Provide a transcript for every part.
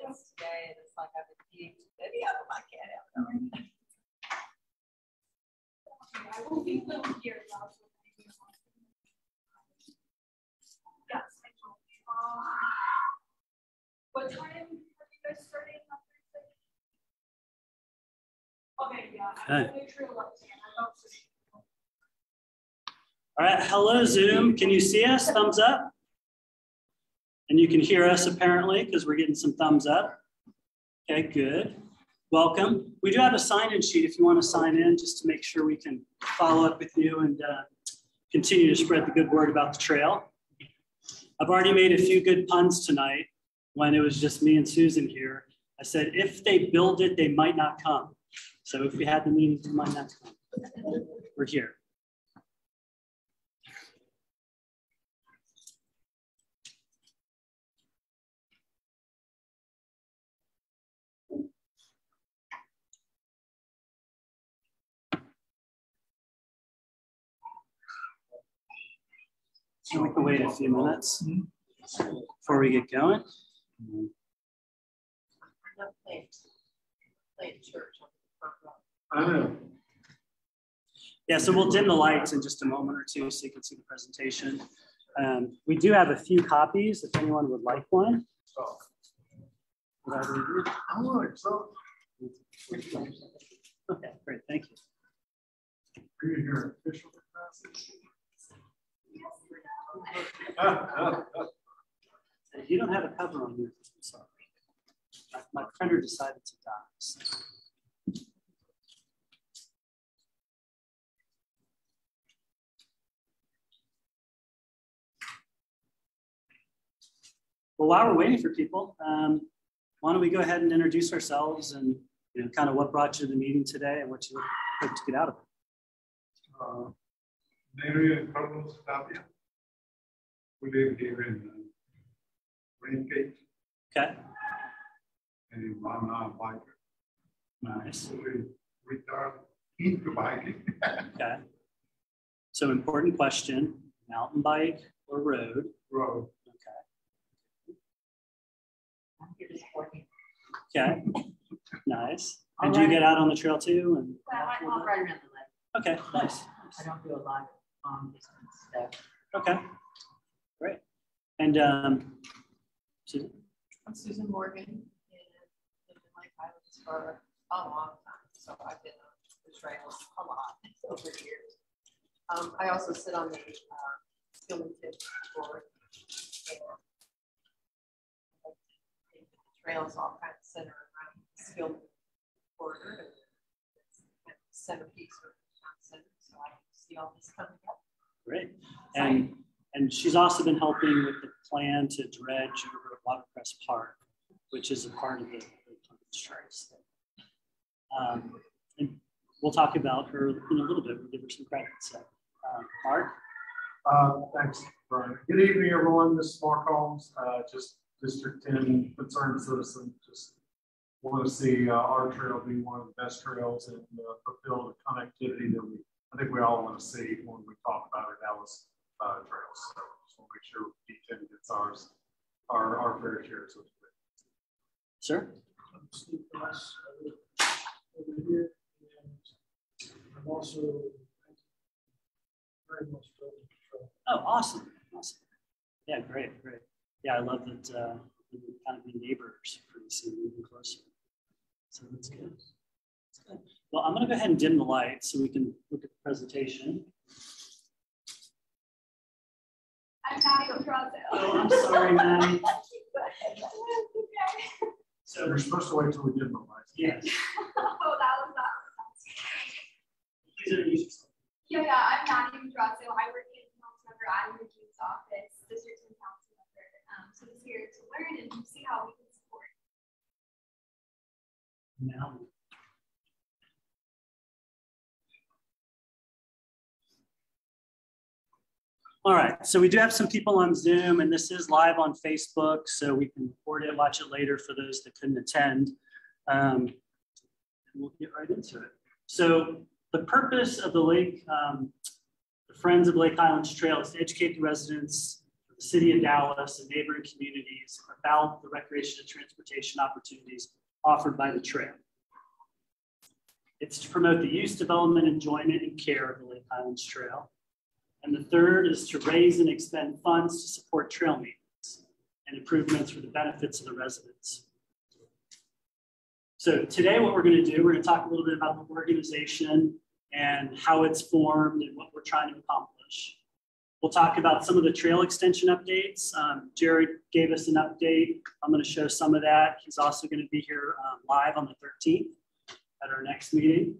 breakfast today, and it's like I've been eating maybe out of my can't have it. I will be little here. Yes, I told you. What time are you guys starting on Thursday? Okay, yeah. I'm going to trail up. All right, hello Zoom. Can you see us? Thumbs up. And you can hear us apparently because we're getting some thumbs up. Okay, good. Welcome. We do have a sign-in sheet if you want to sign in just to make sure we can follow up with you and continue to spread the good word about the trail. I've already made a few good puns tonight when it was just me and Susan here. I said, if they build it, they might not come. So if we had the meeting, they might not come. We're here. So we can wait a few minutes before we get going. I'm not playing church on the front row. Yeah, so we'll dim the lights in just a moment or two so you can see the presentation. We do have a few copies if anyone would like one. I want it. So. Okay, great, thank you. Are you your official capacity? You don't have a cover on here. I'm sorry. My printer decided to die. So. Well, while we're waiting for people, why don't we go ahead and introduce ourselves and kind of what brought you to the meeting today and what you hope to get out of it. Mary and Carlos Tapia. We live here in Raingate. Okay. And I'm a biker. Nice. We retard into biking. Okay. So important question, mountain bike or road? Road. Okay. Okay. Nice. And do you get out on the trail too? And I'll ride around the lake. okay, nice. I don't do a lot of long distance stuff. Okay. Great. And Susan? I'm Susan Morgan and lived in Lake Highlands for a long time. So I've been on the trails a lot over the years. I also sit on the Skillman Tips board. And the trails all kind of center around the Skillman border. And it's kind of centerpiece of the town center. So I can see all this coming up. Great. And she's also been helping with the plan to dredge over at Watercrest Park, which is a part of the trails. And we'll talk about her in a little bit. We'll give her some credit. So, Mark? Thanks, Brian. Good evening, everyone. This is Mark Holmes, just District 10 concerned citizen. Just want to see our trail be one of the best trails and fulfill the connectivity that I think we all want to see when we talk about our Dallas trails. So just want to make sure D10 gets our fair share. So sir? I'm Steve Ross over here, and I'm also very much building control. Oh, awesome. Awesome. Yeah, great. Yeah, I love that we kind of be neighbors pretty soon, moving closer. So that's good. That's good. Well, I'm going to go ahead and dim the lights so we can look at the presentation. I'm Maddie O'Drawdale. Oh, I'm sorry, Maddie. So we're supposed to wait till we dim the lights. Yes. Oh, that was Please introduce yourself. Yeah, I'm Maddie O'Drawdale. I work in council member at the Dean's office, district and council member. So just here to learn and see how we can support. Now. All right, so we do have some people on Zoom, and this is live on Facebook, so we can record it, watch it later for those that couldn't attend. And we'll get right into it. So the purpose of the Friends of Lake Highlands Trail is to educate the residents of the city of Dallas and neighboring communities about the recreation and transportation opportunities offered by the trail. It's to promote the use, development, enjoyment, and care of the Lake Highlands Trail. And the third is to raise and expend funds to support trail maintenance and improvements for the benefits of the residents. So today what we're going to do, we're going to talk a little bit about the organization and how it's formed and what we're trying to accomplish. We'll talk about some of the trail extension updates. Jared gave us an update. I'm going to show some of that. He's also going to be here live on the 13th at our next meeting.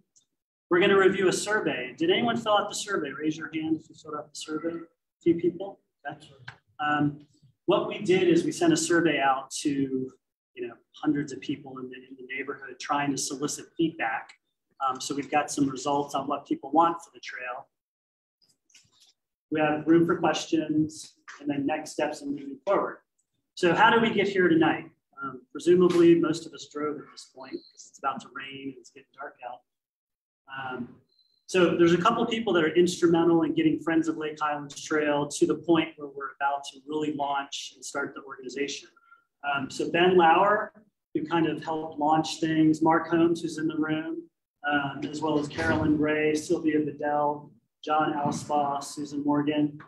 We're going to review a survey. Did anyone fill out the survey? Raise your hand if you filled out the survey. A few people? Okay. What we did is we sent a survey out to hundreds of people in the neighborhood trying to solicit feedback. So we've got some results on what people want for the trail. We have room for questions and then next steps in moving forward. So how did we get here tonight? Presumably most of us drove at this point because it's about to rain and it's getting dark out. So there's a couple of people that are instrumental in getting Friends of Lake Highlands Trail to the point where we're about to really launch and start the organization. So Ben Lauer, who kind of helped launch things, Mark Holmes, who's in the room, as well as Carolyn Gray, Sylvia Bedell, John Alspaw, Susan Morgan,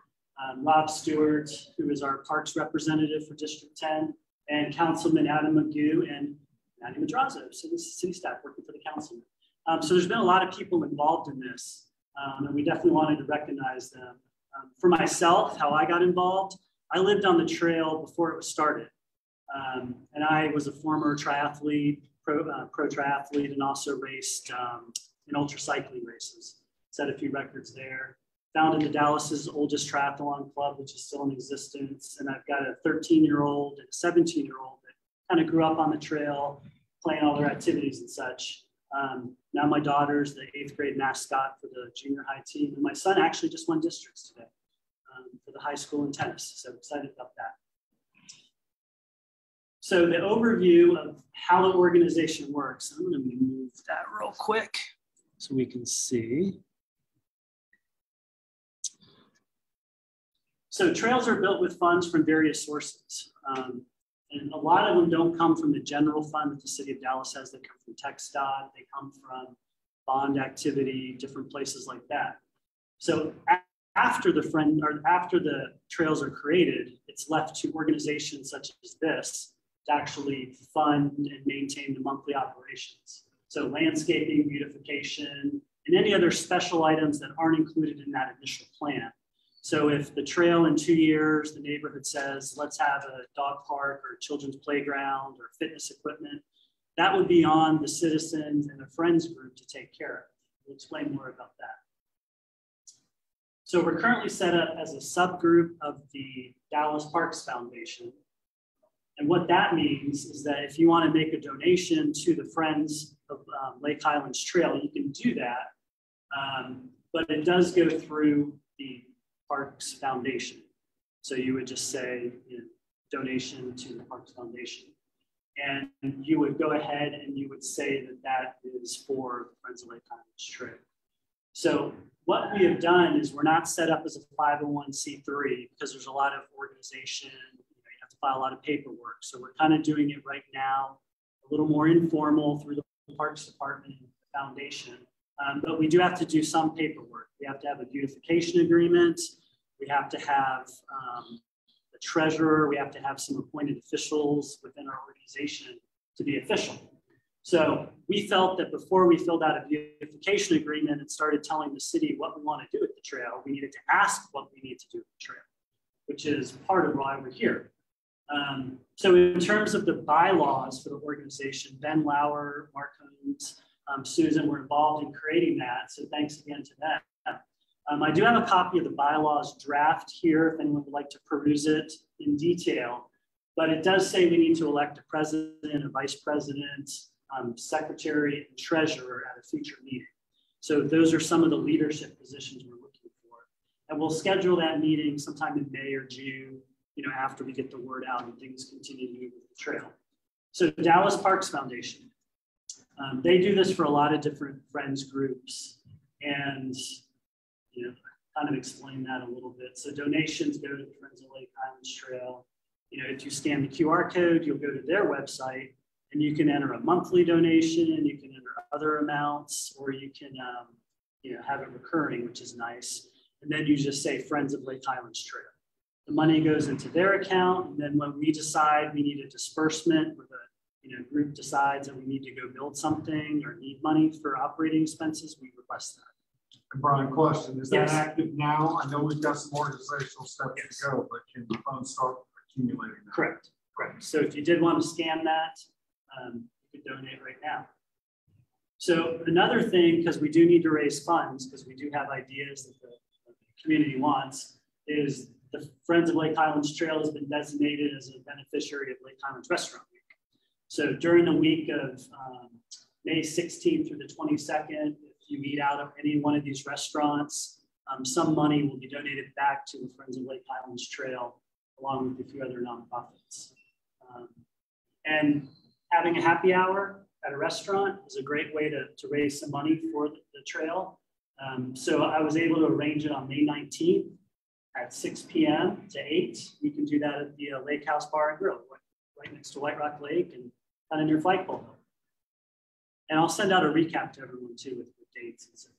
Rob Stewart, who is our parks representative for District 10, and Councilman Adam Magoo and Maddie Madrazo, city staff working for the councilman. So there's been a lot of people involved in this, and we definitely wanted to recognize them. For myself, how I got involved, I lived on the trail before it was started. And I was a former triathlete, pro triathlete, and also raced in ultra cycling races. Set a few records there. Founded the Dallas's oldest triathlon club, which is still in existence. And I've got a 13-year-old and a 17-year-old that kind of grew up on the trail, playing all their activities and such. Now my daughter's the 8th grade mascot for the junior high team. And my son actually just won districts today for the high school in tennis. So excited about that. So the overview of how the organization works, I'm going to move that real quick so we can see. So trails are built with funds from various sources. And a lot of them don't come from the general fund that the city of Dallas has. They come from TxDOT, they come from bond activity, different places like that. So after the trails are created, it's left to organizations such as this to actually fund and maintain the monthly operations. So landscaping, beautification, and any other special items that aren't included in that initial plan. So if the trail in 2 years, the neighborhood says, let's have a dog park or children's playground or fitness equipment, that would be on the citizens and the friends group to take care of. We'll explain more about that. So we're currently set up as a subgroup of the Dallas Parks Foundation. And what that means is that if you want to make a donation to the Friends of Lake Highlands Trail, you can do that, but it does go through the Parks Foundation. So you would just say donation to the Parks Foundation. And you would go ahead and you would say that that is for the Friends of Lake Highlands Trail. So what we have done is we're not set up as a 501c3 because there's a lot of organization. You have to file a lot of paperwork. So we're kind of doing it right now, a little more informal through the Parks Department and the foundation. But we do have to do some paperwork. We have to have a beautification agreement. We have to have a treasurer. We have to have some appointed officials within our organization to be official. So we felt that before we filled out a beautification agreement and started telling the city what we want to do with the trail, we needed to ask what we need to do with the trail, which is part of why we're here. So in terms of the bylaws for the organization, Ben Lauer, Mark Holmes, Susan were involved in creating that. So thanks again to them. I do have a copy of the bylaws draft here if anyone would like to peruse it in detail, but it does say we need to elect a president, a vice president, secretary, and treasurer at a future meeting. So those are some of the leadership positions we're looking for. And we'll schedule that meeting sometime in May or June, after we get the word out and things continue to move with the trail. So Dallas Parks Foundation, they do this for a lot of different friends groups. And kind of explain that a little bit. So donations go to the Friends of Lake Highlands Trail. You know, if you scan the QR code, you'll go to their website and you can enter a monthly donation, you can enter other amounts, or you can you know, have it recurring, which is nice. And then you just say Friends of Lake Highlands Trail. The money goes into their account, and then when we decide we need a disbursement, or the group decides that we need to go build something or need money for operating expenses, we request that. And Brian, question, is Yes. that active now? I know we've got some organizational steps to go, but can the funds start accumulating now? Correct. So if you did want to scan that, you could donate right now. So another thing, because we do need to raise funds, because we do have ideas that the community wants, is the Friends of Lake Highlands Trail has been designated as a beneficiary of Lake Highlands Restaurant Week. So during the week of May 16th through the 22nd, if you eat out of any one of these restaurants, some money will be donated back to the Friends of Lake Highlands Trail, along with a few other nonprofits. And having a happy hour at a restaurant is a great way to raise some money for the trail. So I was able to arrange it on May 19th at 6 p.m. to 8. We can do that at the Lake House Bar and Grill, right next to White Rock Lake and kind of near Flagpole. And I'll send out a recap to everyone too with dates and so forth.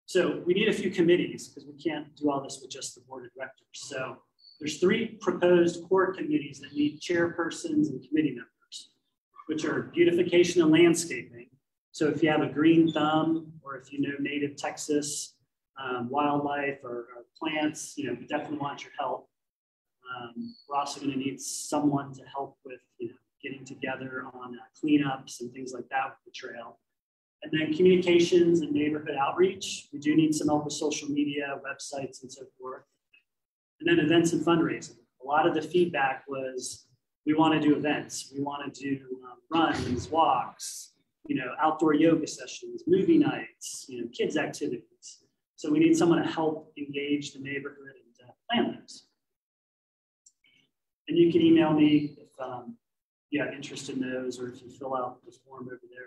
So we need a few committees because we can't do all this with just the board of directors. So there's 3 proposed core committees that need chairpersons and committee members, which are beautification and landscaping. So if you have a green thumb, or if you know native Texas wildlife or plants, we definitely want your help. We're also going to need someone to help with getting together on cleanups and things like that with the trail. And then communications and neighborhood outreach. We do need some help with social media, websites, and so forth. And then events and fundraising. A lot of the feedback was, we want to do events. We want to do runs, walks, outdoor yoga sessions, movie nights, kids activities. So we need someone to help engage the neighborhood and plan those. And you can email me if you have interest in those, or if you fill out the form over there.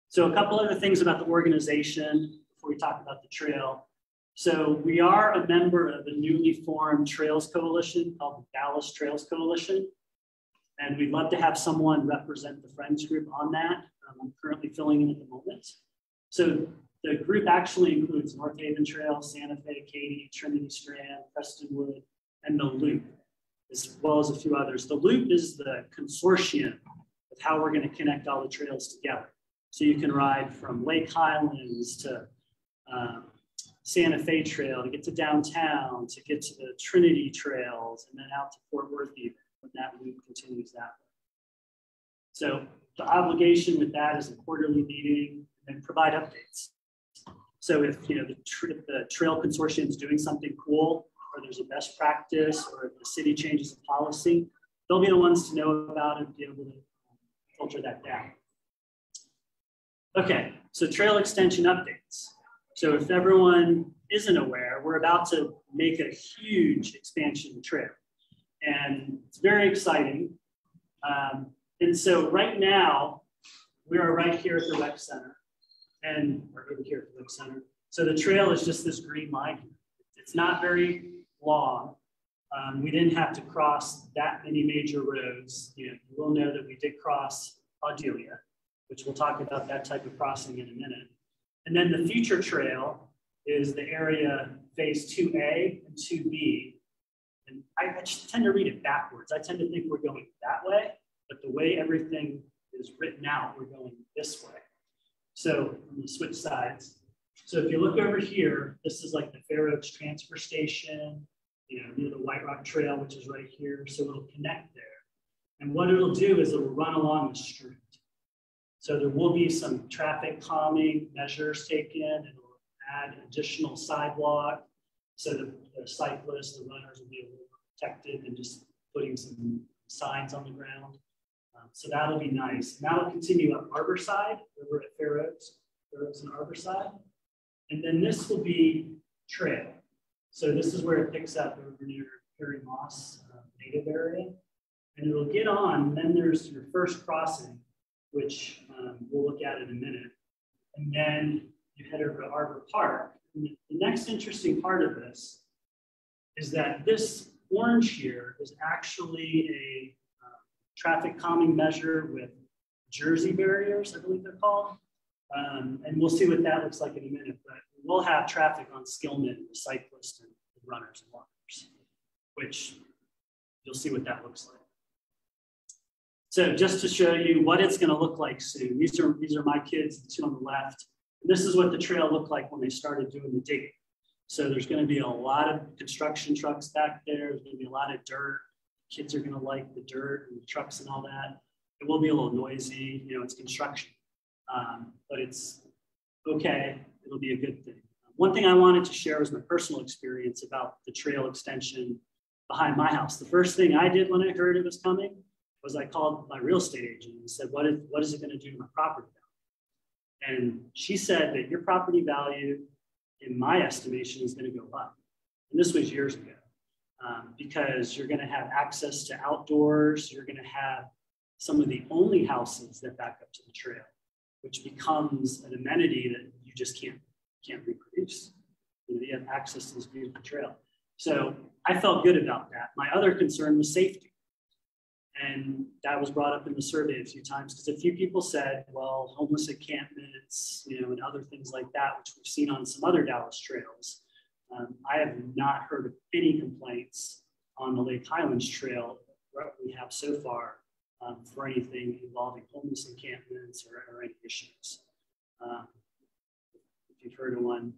So a couple other things about the organization before we talk about the trail. So we are a member of a newly formed Trails Coalition called the Dallas Trails Coalition. And we'd love to have someone represent the Friends group on that. I'm currently filling in at the moment. So the group actually includes North Haven Trail, Santa Fe, Katy, Trinity Strand, Prestonwood, and the Loop, as well as a few others. The Loop is the consortium of how we're going to connect all the trails together. So you can ride from Lake Highlands to Santa Fe Trail to get to downtown, to get to the Trinity Trails, and then out to Fort Worth even, when that loop continues that way. So the obligation with that is a quarterly meeting and provide updates. So if the trail consortium is doing something cool, or there's a best practice, or if the city changes a policy, they'll be the ones to know about it and be able to filter that down. Okay, so trail extension updates. So if everyone isn't aware, we're about to make a huge expansion trail. And it's very exciting. And so right now, we are right here at the rec center. And we're over here at the rec center. So the trail is just this green line. It's not very long. We didn't have to cross that many major roads. You will know that we did cross Audelia, which we'll talk about that type of crossing in a minute. And then the future trail is the area phase 2A and 2B. And I just tend to read it backwards. I tend to think we're going that way, but the way everything is written out, we're going this way. So I'm going to switch sides. So if you look over here, this is like the Fair Oaks transfer station, near the White Rock Trail, which is right here. So it'll connect there. And what it'll do is it'll run along the street. So there will be some traffic calming measures taken. It'll add additional sidewalk. So the cyclists, the runners will be a little protected and just putting some signs on the ground. So that'll be nice. And that'll continue up Harborside over at Fair Oaks and Harborside. And then this will be trail. So this is where it picks up over near Perry Moss native area. And it'll get on, and then there's your first crossing, which we'll look at in a minute. And then you head over to Arbor Park. And the next interesting part of this is that this orange here is actually a traffic calming measure with Jersey barriers, I believe they're called. And we'll see what that looks like in a minute, but we'll have traffic on Skillman, the cyclists and runners and walkers, which you'll see what that looks like. So just to show you what it's going to look like soon, these are my kids, the two on the left. And this is what the trail looked like when they started doing the digging. So there's going to be a lot of construction trucks back there. There's going to be a lot of dirt. Kids are going to like the dirt and the trucks and all that. It will be a little noisy, you know, it's construction, but it's okay. It'll be a good thing. One thing I wanted to share was my personal experience about the trail extension behind my house. The first thing I did when I heard it was coming was I called my real estate agent and said, what is it going to do to my property value? And she said that your property value, in my estimation, is going to go up. And this was years ago, because you're going to have access to outdoors. You're going to have some of the only houses that back up to the trail, which becomes an amenity that you just can't reproduce. You know, you have access to this beautiful trail. So I felt good about that. My other concern was safety. And that was brought up in the survey a few times because a few people said, well, homeless encampments, you know, and other things like that, which we've seen on some other Dallas trails. I have not heard of any complaints on the Lake Highlands Trail that we have so far for anything involving homeless encampments or any issues. If you've heard of one,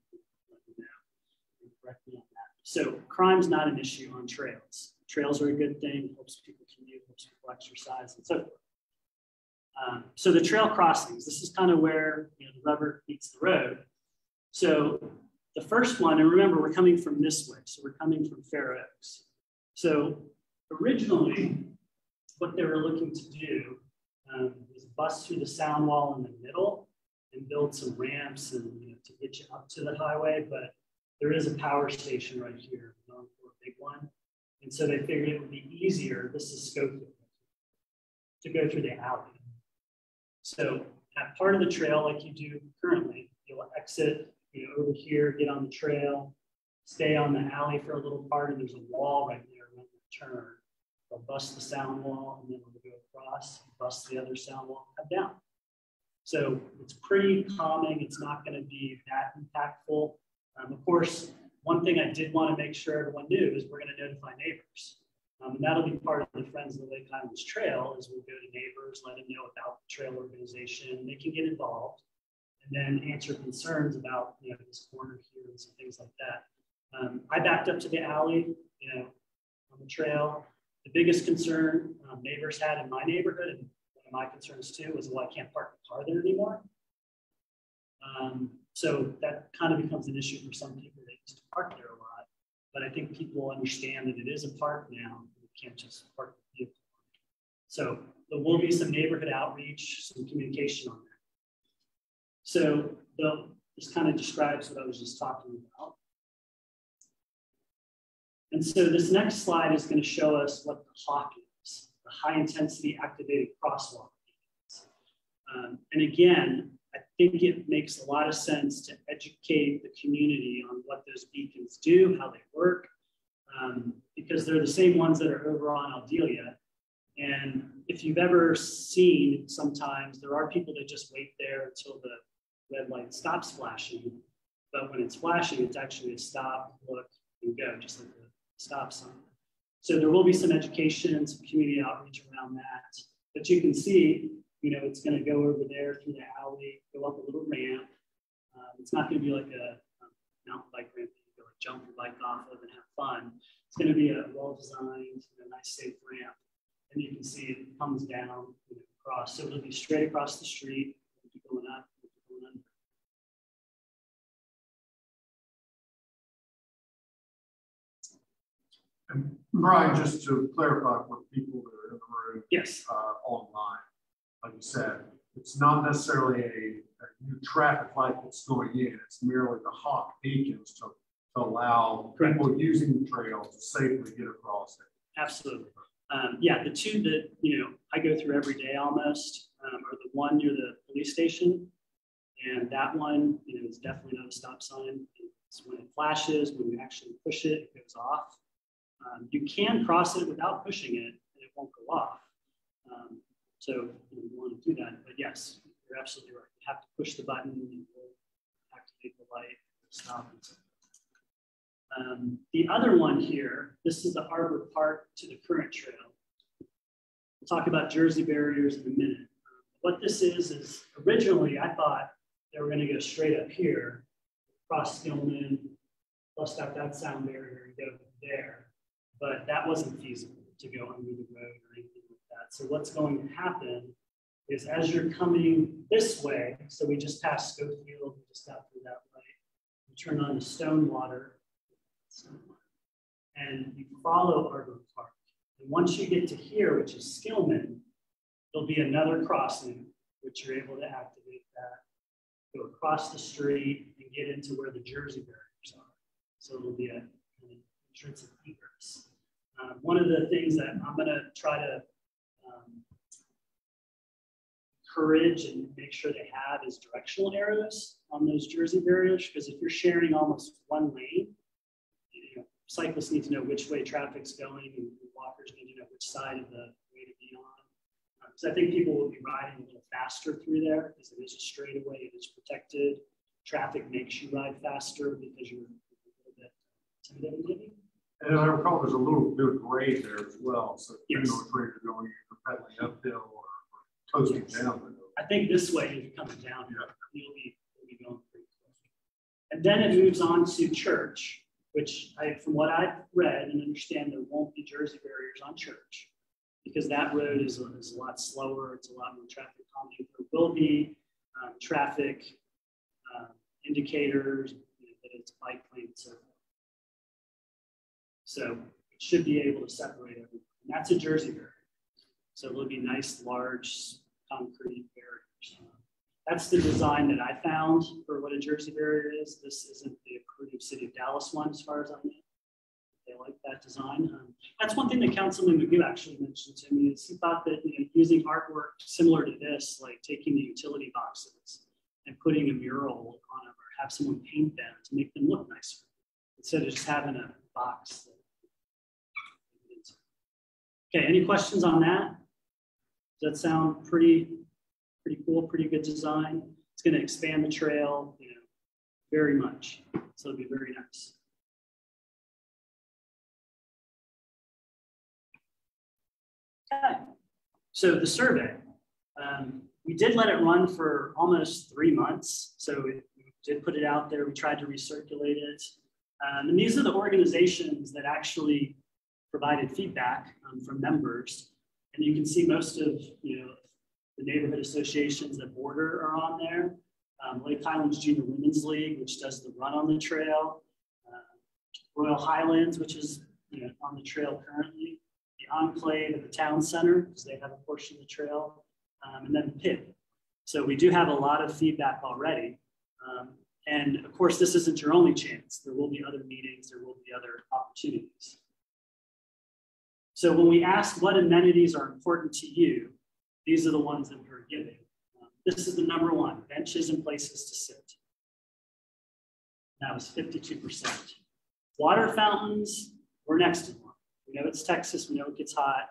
let me know. Correct me on that. So crime's not an issue on trails. Trails are a good thing, helps people commute, helps people exercise, and so forth. So the trail crossings, this is kind of where, you know, the rubber meets the road. So the first one, and remember, we're coming from this way, so we're coming from Fair Oaks. So originally, what they were looking to do was bust through the sound wall in the middle and build some ramps and, you know, to get you up to the highway, but there is a power station right here, a big one. And so they figured it would be easier, this is Schofield, to go through the alley. So at part of the trail, like you do currently, you'll exit, you know, over here, get on the trail, stay on the alley for a little part, and there's a wall right there around the turn. They'll bust the sound wall, and then we'll go across, bust the other sound wall, come down. So it's pretty calming. It's not going to be that impactful. Of course, one thing I did want to make sure everyone knew is we're going to notify neighbors. And that'll be part of the Friends of the Lake Highlands Trail is we'll go to neighbors, let them know about the trail organization. They can get involved and then answer concerns about, you know, this corner here and some things like that. I backed up to the alley, you know, on the trail. The biggest concern neighbors had in my neighborhood, and one of my concerns too, was, well, I can't park the car there anymore. So that kind of becomes an issue for some people. They used to park there a lot, but I think people understand that it is a park now. You can't just park the vehicle. So there will be some neighborhood outreach, some communication on that. So this kind of describes what I was just talking about. And so this next slide is going to show us what the HAWK is, the high intensity activated crosswalk. And again, I think it makes a lot of sense to educate the community on what those beacons do, how they work, because they're the same ones that are over on Aldelia. And if you've ever seen, sometimes there are people that just wait there until the red light stops flashing. But when it's flashing, it's actually a stop, look, and go, just like the stop sign. So there will be some education, some community outreach around that. But you can see, you know, it's going to go over there through the alley, go up a little ramp. It's not going to be like a mountain bike ramp that you go like jump your bike off of and have fun. It's going to be a well-designed, nice, safe ramp. And you can see it comes down, you know, across. So it'll be straight across the street, going up, going under. And Brian, just to clarify for people that are in the room, yes, online, like you said, it's not necessarily a new traffic light that's going in. It's merely the HAWK beacons to allow correct, people using the trail to safely get across it. Absolutely. Yeah, the two that, you know, I go through every day almost are the one near the police station And that one, is definitely not a stop sign. It's when it flashes, when you actually push it, it goes off. You can cross it without pushing it, and it won't go off. So you want to do that. But yes, you're absolutely right. You have to push the button, and you'll activate the light, stop, and so forth. The other one here, this is the Arbor Park to the current trail. We'll talk about Jersey barriers in a minute. What this is originally I thought they were going to go straight up here, cross Skillman, bust out that sound barrier and go there. But that wasn't feasible to go under the road or anything like that. So what's going to happen is as you're coming this way, so we just passed Schofield, we just got through that way, you turn on to Stonewater, and you follow Arbor Park. And once you get to here, which is Skillman, there'll be another crossing, which you're able to activate that, go across the street and get into where the Jersey barriers are. So it'll be an entrance and egress. One of the things that I'm going to try to encourage and make sure they have is directional arrows on those Jersey barriers, because if you're sharing almost one lane, cyclists need to know which way traffic's going, and walkers need to know which side of the way to be on. Because I think people will be riding a little faster through there because it is a straightaway, it is protected. Traffic makes you ride faster because you're a little bit intimidating. And I recall there's a little bit of grade there as well. So yes. You know which way you're going, you're pedaling uphill or coasting yes. down. I think this way, if you're coming down, you'll be going pretty quick. And then it moves on to Church, which from what I've read and understand, there won't be Jersey barriers on Church because that road is a lot slower. It's a lot more traffic calming. There will be traffic indicators, that it's bike lane and so forth. So it should be able to separate everything. And that's a Jersey barrier. So it'll be nice, large, concrete barriers. That's the design that I found for what a Jersey barrier is. This isn't the approved City of Dallas one, as far as I know. They like that design. That's one thing that Councilman Magoo actually mentioned to me is he thought that using artwork similar to this, like taking the utility boxes and putting a mural on them or have someone paint them to make them look nicer instead of just having a box. Okay, any questions on that? Does that sound pretty cool, pretty good design? It's going to expand the trail, very much. So it'll be very nice. Okay, so the survey. We did let it run for almost 3 months. So we did put it out there. We tried to recirculate it. And these are the organizations that actually provided feedback from members. And you can see most of the neighborhood associations that border are on there. Lake Highlands Junior Women's League, which does the run on the trail. Royal Highlands, which is on the trail currently. The Enclave at the town center, because they have a portion of the trail. And then PIP. So we do have a lot of feedback already. And of course, this isn't your only chance. There will be other meetings, there will be other opportunities. So when we ask what amenities are important to you, these are the ones that we're giving. This is the number one, benches and places to sit. That was 52%. Water fountains, we're next in line. We know it's Texas, we know it gets hot.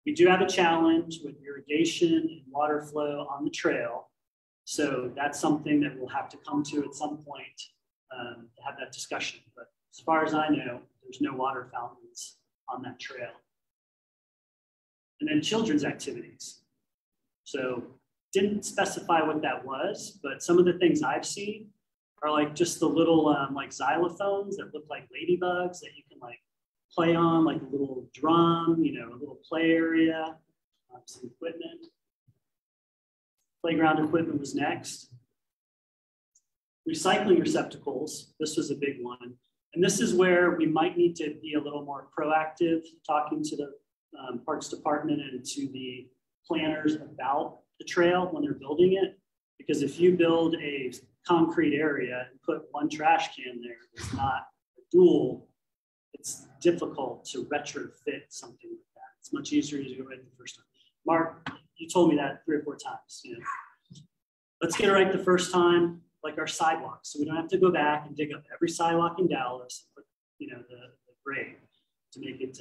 We do have a challenge with irrigation and water flow on the trail. So that's something that we'll have to come to at some point to have that discussion. But as far as I know, there's no water fountains on that trail. And then children's activities. So didn't specify what that was, but some of the things I've seen are like just the little like xylophones that look like ladybugs that you can like play on, like a little drum, a little play area, some equipment. Playground equipment was next. Recycling receptacles, this was a big one. And this is where we might need to be a little more proactive, talking to the Parks Department and to the planners about the trail when they're building it. Because if you build a concrete area and put one trash can there, it's not a dual, it's difficult to retrofit something like that. It's much easier to do it right the first time. Mark, you told me that 3 or 4 times. Let's get it right the first time, like our sidewalks. So we don't have to go back and dig up every sidewalk in Dallas and put, you know, the grade to make it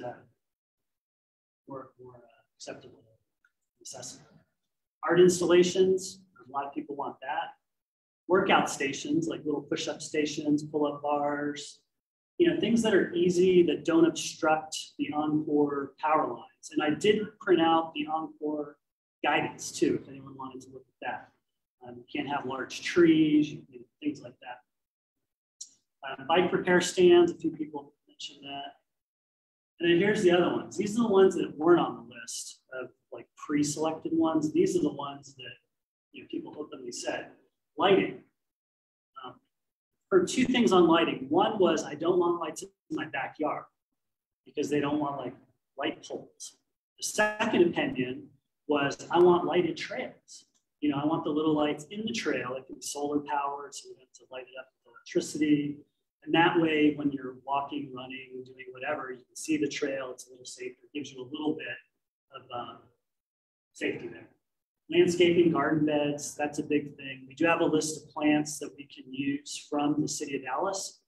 more acceptable and accessible. Art installations, a lot of people want that. Workout stations, like little push-up stations, pull-up bars, you know, things that are easy that don't obstruct the Encore power lines. And I did print out the Encore guidance too, if anyone wanted to look at that. You can't have large trees, you know, things like that. Bike repair stands, a few people mentioned that. And then here's the other ones. These are the ones that weren't on the list of like pre-selected ones. These are the ones that, you know, people openly said. Lighting. Heard two things on lighting. One was I don't want lights in my backyard because they don't want like light poles. The second opinion was I want lighted trails. You know, I want the little lights in the trail that can be solar powered, so you have to light it up with electricity. And that way, when you're walking, running, doing whatever, you can see the trail. It's a little safer. It gives you a little bit of safety there. Landscaping, garden beds, that's a big thing. We do have a list of plants that we can use from the city of Dallas.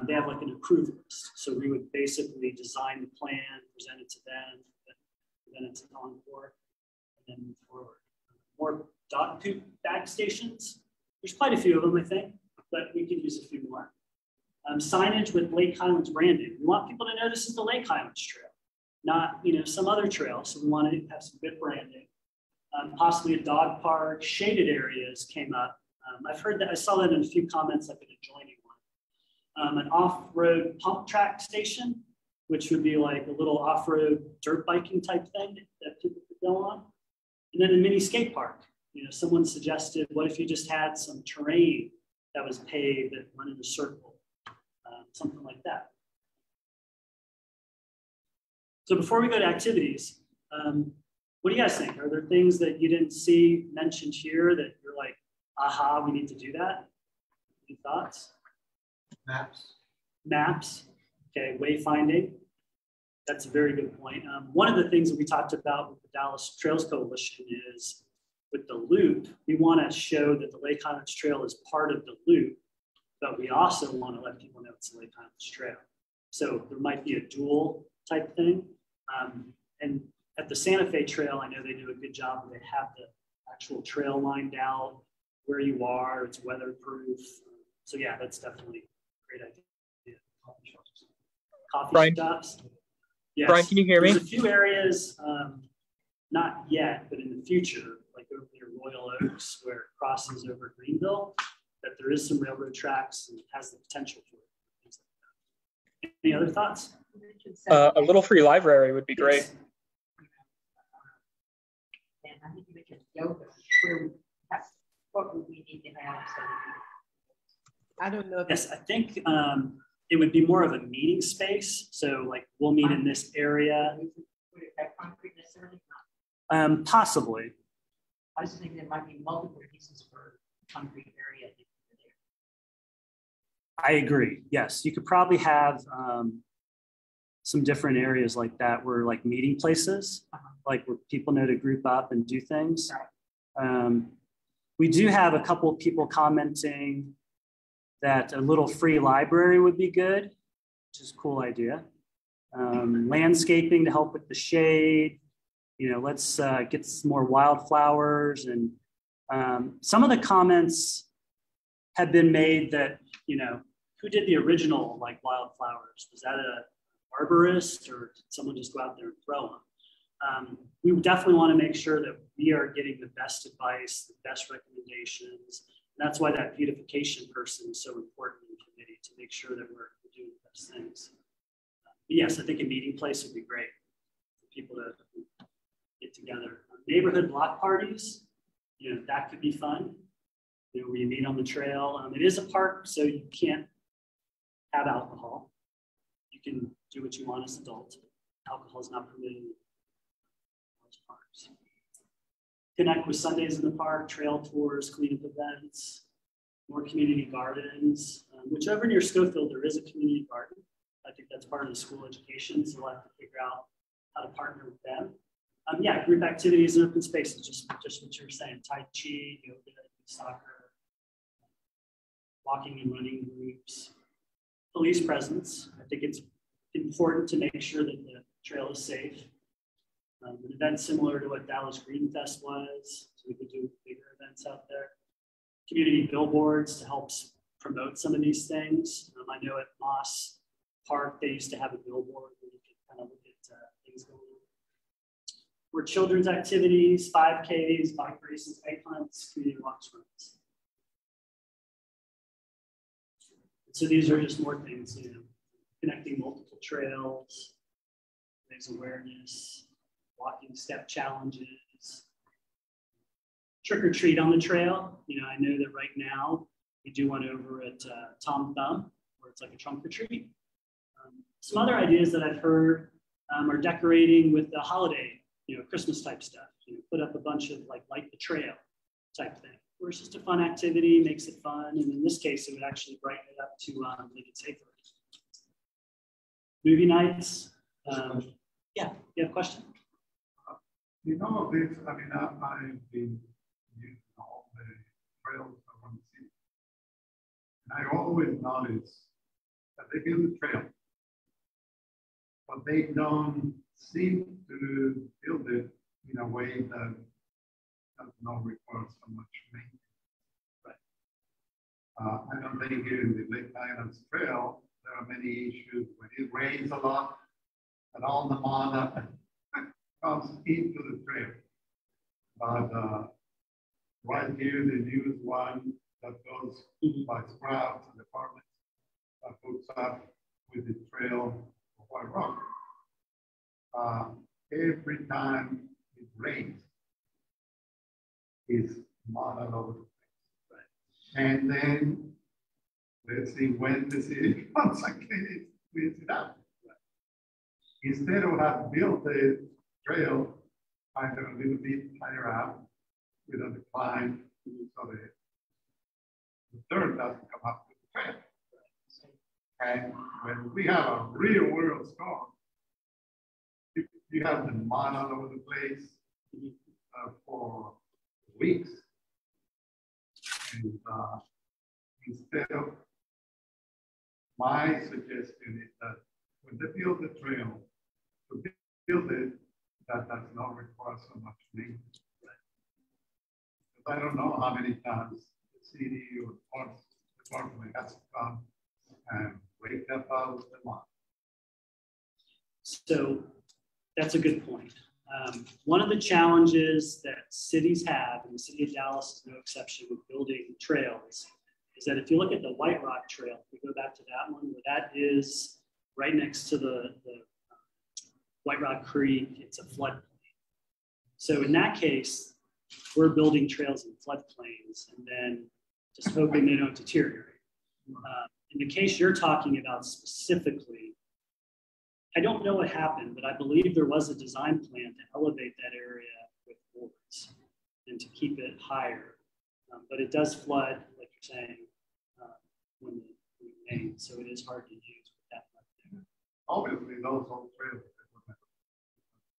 They have like an approved list. So we would basically design the plan, present it to them, present it to Encore, and then move forward. More dog poop bag stations. There's quite a few of them, I think, but we could use a few more. Signage with Lake Highlands branding. We want people to know this is the Lake Highlands Trail, not, you know, some other trail. So we want to have some good branding. Possibly a dog park, shaded areas came up. I've heard that, I saw that in a few comments, like an adjoining one. An off-road pump track station, which would be like a little off-road dirt biking type thing that people could go on. And then a mini skate park. You know, someone suggested, what if you just had some terrain that was paved that went in a circle, something like that. So before we go to activities, what do you guys think? Are there things that you didn't see mentioned here that you're like, aha, we need to do that? Any thoughts? Maps. Maps, okay, wayfinding. That's a very good point. One of the things that we talked about with the Dallas Trails Coalition is with the loop, we want to show that the Lake Highlands Trail is part of the loop, but we also want to let people know it's the Lake Highlands Trail. So there might be a dual type thing. And at the Santa Fe Trail, I know they do a good job where they have the actual trail lined out where you are, it's weatherproof. So yeah, that's definitely a great idea. Coffee shops. Yes. Brian, can you hear me? There's a few areas, not yet, but in the future, like over near Royal Oaks, where it crosses over Greenville, that there is some railroad tracks and has the potential for it. Things like that. Any other thoughts? A little free library would be great. Yes. And I think we can yoga. What would we need to have? So I don't know. Yes, I think it would be more of a meeting space. So like we'll meet in this area. would it have concrete necessarily? Possibly. I just think there might be multiple pieces for concrete area. I agree. Yes, you could probably have some different areas like that where like meeting places, like where people know to group up and do things. We do have a couple of people commenting that a little free library would be good, which is a cool idea. Landscaping to help with the shade. You know, let's get some more wildflowers. And some of the comments have been made that, you know, who did the original like wildflowers? Was that a arborist or did someone just go out there and throw them? We definitely want to make sure that we are getting the best advice, the best recommendations. And that's why that beautification person is so important in the committee to make sure that we're doing the best things. But yes, I think a meeting place would be great for people to get together. Neighborhood block parties, you know, that could be fun. You know, where you meet on the trail. It is a park, so you can't have alcohol. You can do what you want as adults. Alcohol is not permitted in those parks. Connect with Sundays in the park, trail tours, cleanup events, more community gardens. Which over near Schofield, there is a community garden. I think that's part of the school education, so we'll have to figure out how to partner with them. Yeah, group activities and open spaces, just what you're saying, Tai Chi, yoga, soccer, walking and running groups, police presence. I think it's important to make sure that the trail is safe. An event similar to what Dallas Green Fest was, so we could do bigger events out there. Community billboards to help promote some of these things. I know at Moss Park, they used to have a billboard where you could kind of look at things going on. For children's activities, 5Ks, bike races, bike hunts, community walks, runs. So these are just more things, you know, connecting multiple trails, raise awareness, walking step challenges, trick or treat on the trail. You know, I know that right now we do one over at Tom Thumb, where it's like a trunk or treat. Some other ideas that I've heard are decorating with the holiday, you know, Christmas type stuff. You know, put up a bunch of like light the trail type thing, where it's just a fun activity, makes it fun. And in this case, it would actually brighten it up to make it safer. Movie nights. Yeah, you have a question? You know, this, I mean, I've been using all the trails around the city. And I always notice that they build the trail, but they don't seem to build it in a way that does not require so much maintenance. Right. I don't think here in the Lake Highlands Trail, there are many issues when it rains a lot and all the mud comes into the trail. But right here, the newest one that goes by Sprouts and Apartments that hooks up with the trail of White Rock. Every time it rains, it's mud all over the place. Right. And then let's see when the city comes and cleans it up. Right. Instead of having built the trail, I have a little bit higher up with a decline so the dirt doesn't come up with the trail. And when we have a real world storm, you have the mud all over the place for weeks. And instead of, my suggestion is that when they build the trail, to build it, that does not require so much maintenance. I don't know how many times the city or parts department has to come and wake up out of the mud. So that's a good point. One of the challenges that cities have, and the city of Dallas is no exception with building trails, is that if you look at the White Rock Trail, if we go back to that one, where that is right next to the White Rock Creek, it's a floodplain. So in that case, we're building trails in floodplains and then just hoping they don't deteriorate. In the case you're talking about specifically, I don't know what happened, but I believe there was a design plan to elevate that area with boards and to keep it higher. But it does flood, like you're saying, when it rains, so it is hard to use with that flood there. Obviously, those old trails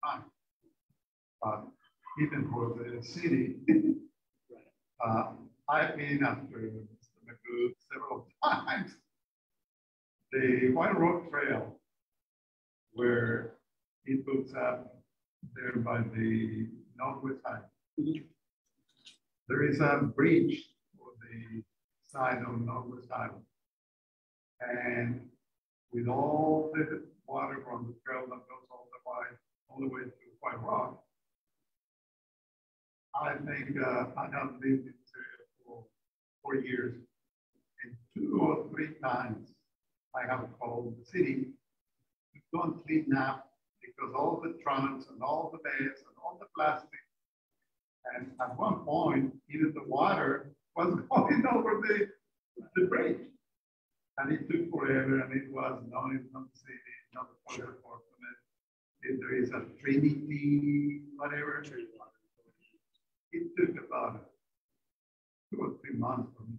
time. Even for the city, right. I've been after Mr. Magoo several times. The White Rock Trail, where it hooks up there by the Northwest Side. Mm-hmm. There is a bridge for the side of Northwest Island. And with all the water from the trail that goes all the way to White Rock, I think I have lived in Syria for 4 years. And 2 or 3 times I have called the city to go and clean up because all the trunks and all the beds and all the plastic. And at one point, even the water was going over the bridge. And it took forever, and it was not in the city, not the fire department. If there is a Trinity, whatever. It took about 2 or 3 months for me.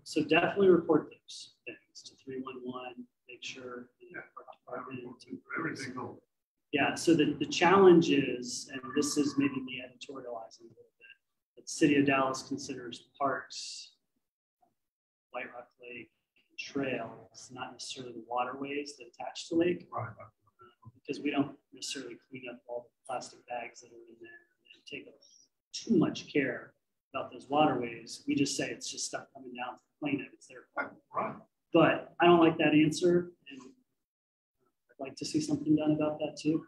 So definitely report those things to 311. Make sure every single. Yeah. So the challenge is, and this is maybe me editorializing a little bit, the city of Dallas considers parks, White Rock Lake, trails, not necessarily the waterways that attach to the lake. Right. Because we don't necessarily clean up all the plastic bags that are in there and take too much care about those waterways. We just say it's just stuff coming down to the plain, it's their fault. Right. But I don't like that answer, and I'd like to see something done about that too.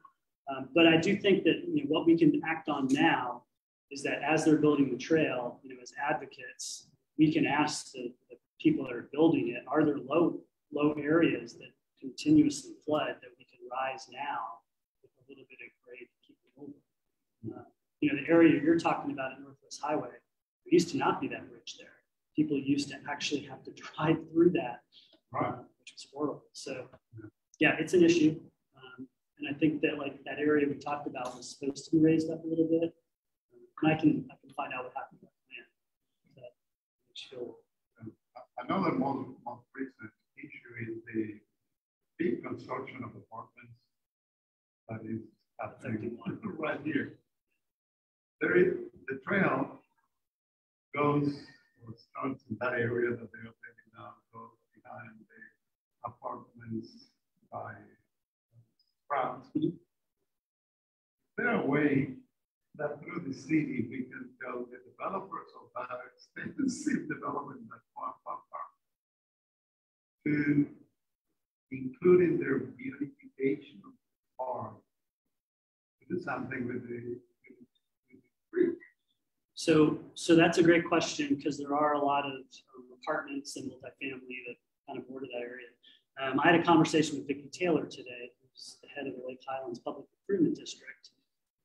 But I do think that what we can act on now is that as they're building the trail, as advocates, we can ask the people that are building it, are there low areas that continuously flood that we can rise now with a little bit of grade to keep it moving? The area you're talking about at Northwest Highway, there used to not be that bridge there. People used to actually have to drive through that, which was horrible. So yeah, it's an issue. And I think that that area we talked about was supposed to be raised up a little bit. And I can find out what happened with the plan. I know that most recent issue is the big construction of apartments that is happening right here. The trail goes or starts in that area that they are taking now, goes behind the apartments by Sprouts. Is there a way that through the city we can tell the developers of that extensive development that farm to include in their beautification of the farm, to do something with the bridge? So that's a great question, because there are a lot of apartments and multifamily that kind of border that area. I had a conversation with Vicki Taylor today, who's the head of the Lake Highlands Public Improvement District.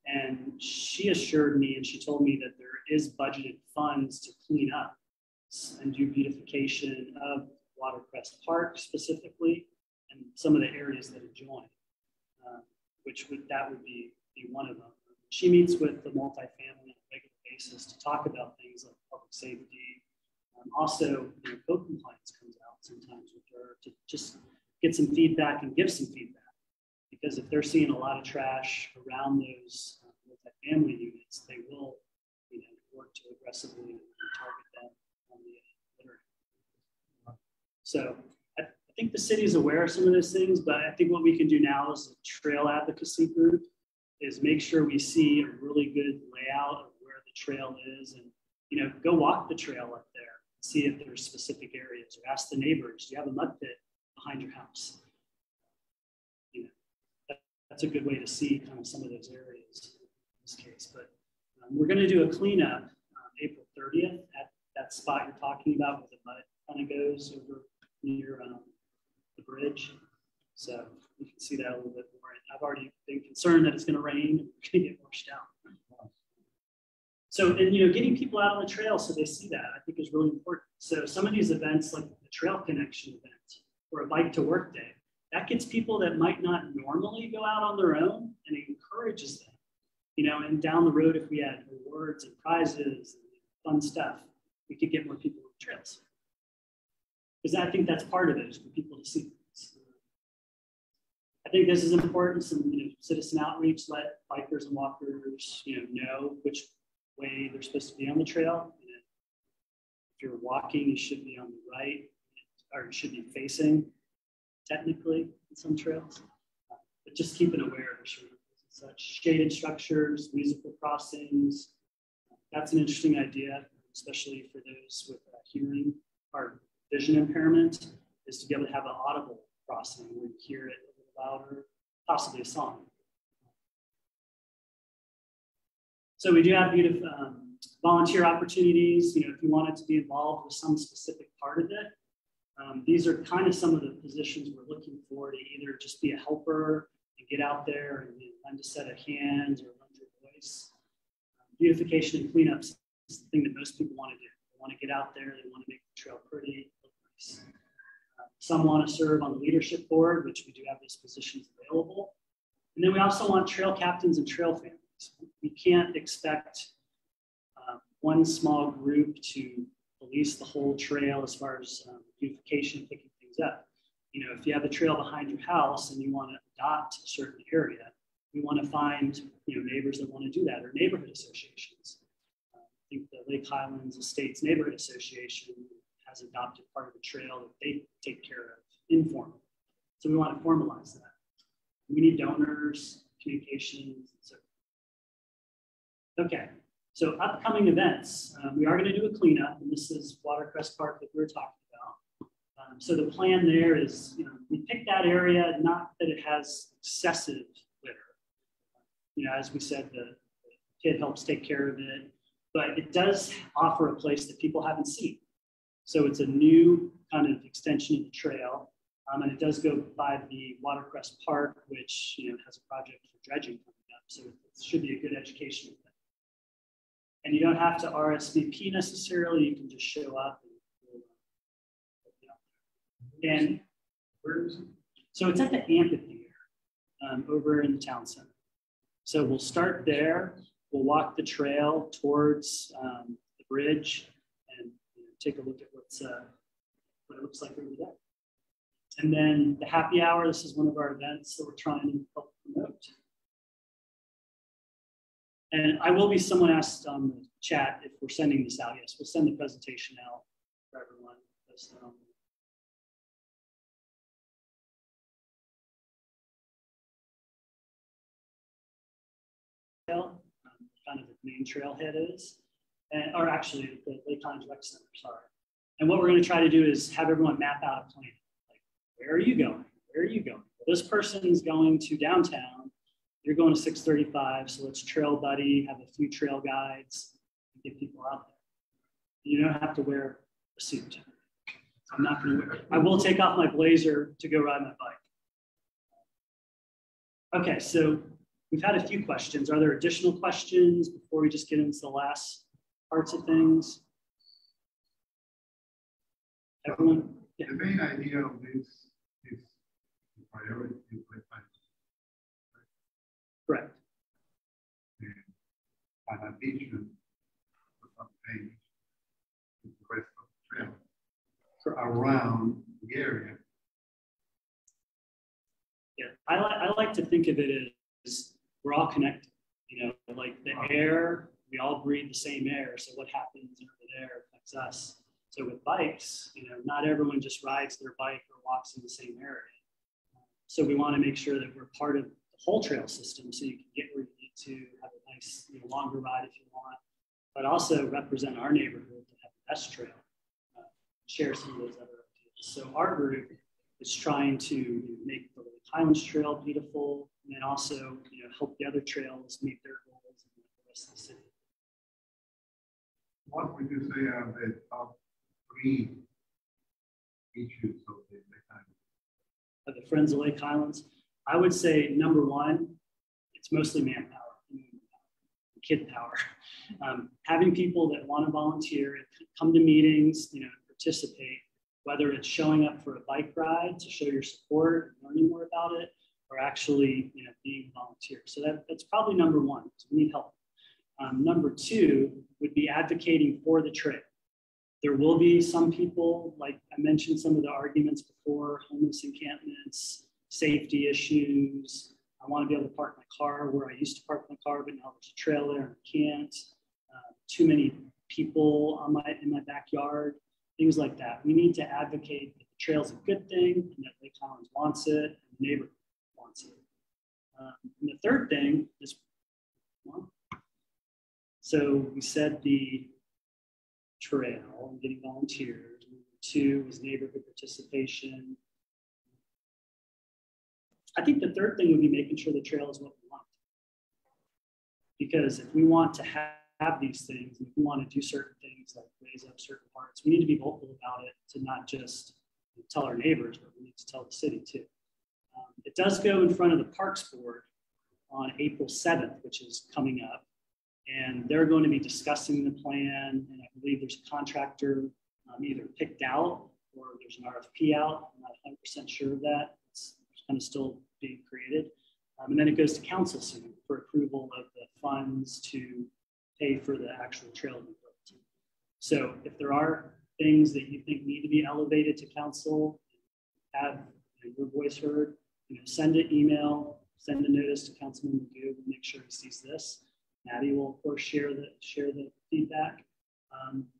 And she assured me, and she told me that there is budgeted funds to clean up and do beautification of Watercrest Park specifically, and some of the areas that adjoin, that would be one of them. She meets with the multifamily on a regular basis to talk about things like public safety. Also, code compliance comes out sometimes with her to just get some feedback and give some feedback. Because if they're seeing a lot of trash around those multifamily units, they will work to aggressively target them on the littering. So I think the city is aware of some of those things, but I think what we can do now as a trail advocacy group is make sure we see a really good layout of where the trail is, and go walk the trail up there, see if there's specific areas, or ask the neighbors, do you have a mud pit behind your house? That's a good way to see kind of some of those areas in this case. But we're going to do a cleanup April 30th at that spot you're talking about where the mud kind of goes over near the bridge. So you can see that a little bit more. And I've already been concerned that it's going to rain and we're going to get washed out. So, and getting people out on the trail so they see that, I think, is really important. So some of these events, like the Trail Connection event or a Bike to Work Day, that gets people that might not normally go out on their own, and it encourages them. And down the road, if we had awards and prizes and fun stuff, we could get more people on the trails. Because I think that's part of it, is for people to see things. I think this is important. Some citizen outreach, let bikers and walkers know which way they're supposed to be on the trail. If you're walking, you should be on the right, or you should be facing technically in some trails, but just keeping aware of such shaded structures, musical crossings. That's an interesting idea, especially for those with hearing or vision impairment, is to be able to have an audible crossing where you hear it a little louder, possibly a song. So we do have beautiful volunteer opportunities. If you wanted to be involved with some specific part of it, these are kind of some of the positions we're looking for, to either just be a helper and get out there and lend a set of hands or lend your voice. Beautification and cleanups is the thing that most people want to do. They want to get out there, they want to make the trail pretty, look nice. Some want to serve on the leadership board, which we do have those positions available. And then we also want trail captains and trail families. We can't expect one small group to police the whole trail as far as beautification, picking things up. If you have a trail behind your house and you want to adopt a certain area, we want to find neighbors that want to do that, or neighborhood associations. think the Lake Highlands Estates Neighborhood Association has adopted part of the trail that they take care of informally. So we want to formalize that. We need donors, communications, and so forth. Okay, so upcoming events. We are going to do a cleanup, and this is Watercrest Park that we were talking about. So the plan there is, we picked that area, not that it has excessive litter. As we said, the kid helps take care of it, but it does offer a place that people haven't seen. So it's a new kind of extension of the trail. And it does go by the Watercrest Park, which has a project for dredging coming up. So it should be a good educational thing. And you don't have to RSVP necessarily. You can just show up. And Where is it? so it's at the amphitheater over in the town center. So we'll start there. We'll walk the trail towards the bridge and take a look at what it looks like over there. And then the happy hour, this is one of our events that we're trying to help promote. And someone asked on the chat if we're sending this out. Yes, we'll send the presentation out for everyone. Kind of the main trailhead is, or actually the Lake Highlands Rec Center, sorry. And what we're going to try to do is have everyone map out a plan. Like, where are you going? Where are you going? Well, this person's going to downtown. You're going to 635, so let's trail buddy, have a few trail guides, and get people out there. You don't have to wear a suit. I'm not going to. I will take off my blazer to go ride my bike. Okay, so we've had a few questions. Are there additional questions before we just get into the last parts of things? Everyone? Yeah. The main idea of this is the priority to play time. Correct. And an addition to some things to the rest of the trail around the area. Yeah, I like to think of it as we're all connected. Like the air, we all breathe the same air. So what happens over there affects us. So with bikes, not everyone just rides their bike or walks in the same area. So we want to make sure that we're part of the whole trail system, so you can get where you need to, have a nice, longer ride if you want, but also represent our neighborhood to have the best trail, share some of those other ideas. So our group is trying to make the Lake Highlands Trail beautiful, and then also help the other trails meet their goals and the rest of the city. What would you say are the top 3 issues of the Lake Highlands? The Friends of Lake Highlands, I would say number 1, it's mostly manpower, kid power. Having people that want to volunteer, come to meetings, participate, whether it's showing up for a bike ride to show your support, learning more about it, or actually being a volunteer. So that's probably number 1. So we need help. Number 2 would be advocating for the trail. There will be some people, like I mentioned some of the arguments before, homeless encampments, safety issues. I want to be able to park my car where I used to park my car, but now there's a trail there and I can't. Too many people in my backyard, things like that. We need to advocate that the trail is a good thing and that Lake Highlands wants it and the neighborhood wants it. And the third thing is, so we said the trail and getting volunteers. Number 2 is neighborhood participation. I think the third thing would be making sure the trail is what we want. Because if we want to have these things, if we want to do certain things like raise up certain parts, we need to be vocal about it to not just tell our neighbors, but we need to tell the city too. It does go in front of the Parks Board on April 7th, which is coming up. And they're going to be discussing the plan. And I believe there's a contractor either picked out or there's an RFP out. I'm not 100% sure of that. It's kind of still being created. And then it goes to council soon for approval of the funds to pay for the actual trail to be built. So if there are things that you think need to be elevated to council, have your voice heard, send an email, send a notice to Councilman Magoo, make sure he sees this. Maddie will, of course, share the feedback,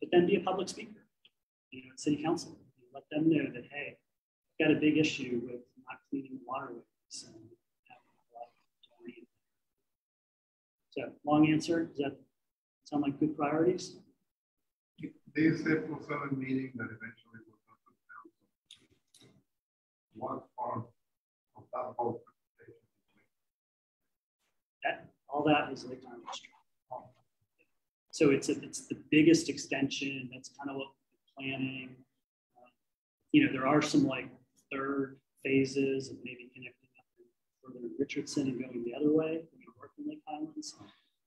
but then be a public speaker, at city council. Let them know that, hey, I've got a big issue with not cleaning the waterways and having a lot of debris. So, long answer. Does that sound like good priorities? They said for 7 meeting that eventually will go to council. What part of that whole presentation? All that is Lake Highlands Trail. So it's the biggest extension. That's kind of what we're planning. There are some like third phases of maybe connecting up further in Richardson and going the other way, north in Lake Highlands.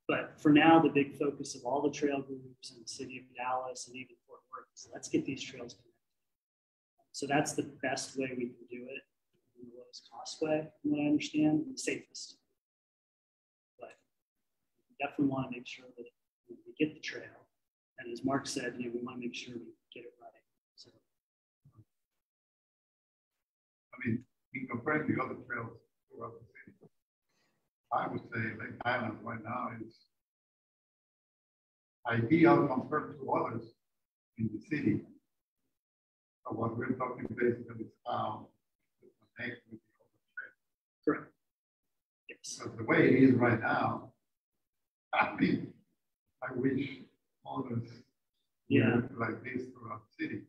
But for now, the big focus of all the trail groups in the city of Dallas and even Fort Worth is let's get these trails connected. So that's the best way we can do it, the lowest cost way, from what I understand, and the safest. But we definitely want to make sure that we get the trail. And as Mark said, we want to make sure we get it right. So. I mean, in comparing the other trails throughout the city, I would say Lake Highlands right now is ideal compared to others in the city. So what we're talking basically is how to connect with the other trails. Correct. Yes. But the way it is right now, I mean, I wish others were like this throughout the city.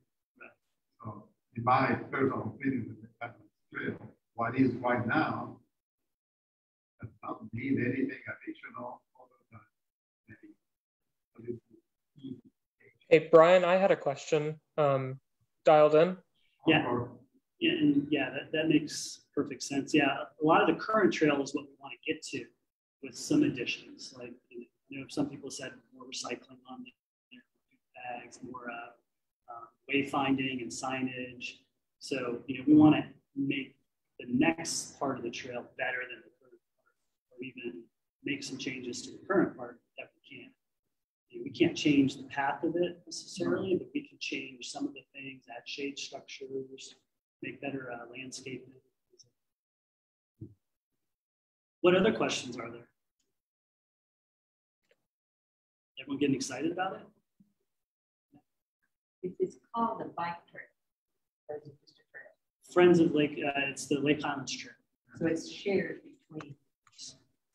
Right. So in my personal opinion, the Lake Highlands Trail, what is right now, does not need anything additional other than maybe. Hey, Brian, I had a question dialed in. Yeah, that makes perfect sense. Yeah, a lot of the current trail is what we want to get to with some additions. Like, some people said more recycling on their bags, more wayfinding and signage. So, we want to make the next part of the trail better than the current part, or even make some changes to the current part that we can. We can't change the path of it necessarily, but we can change some of the things, add shade structures, make better landscaping. What other questions are there? Everyone getting excited about it? It's called the bike trail, or is it just a trail? Friends of Lake, it's the Lake Highlands Trail. So it's shared between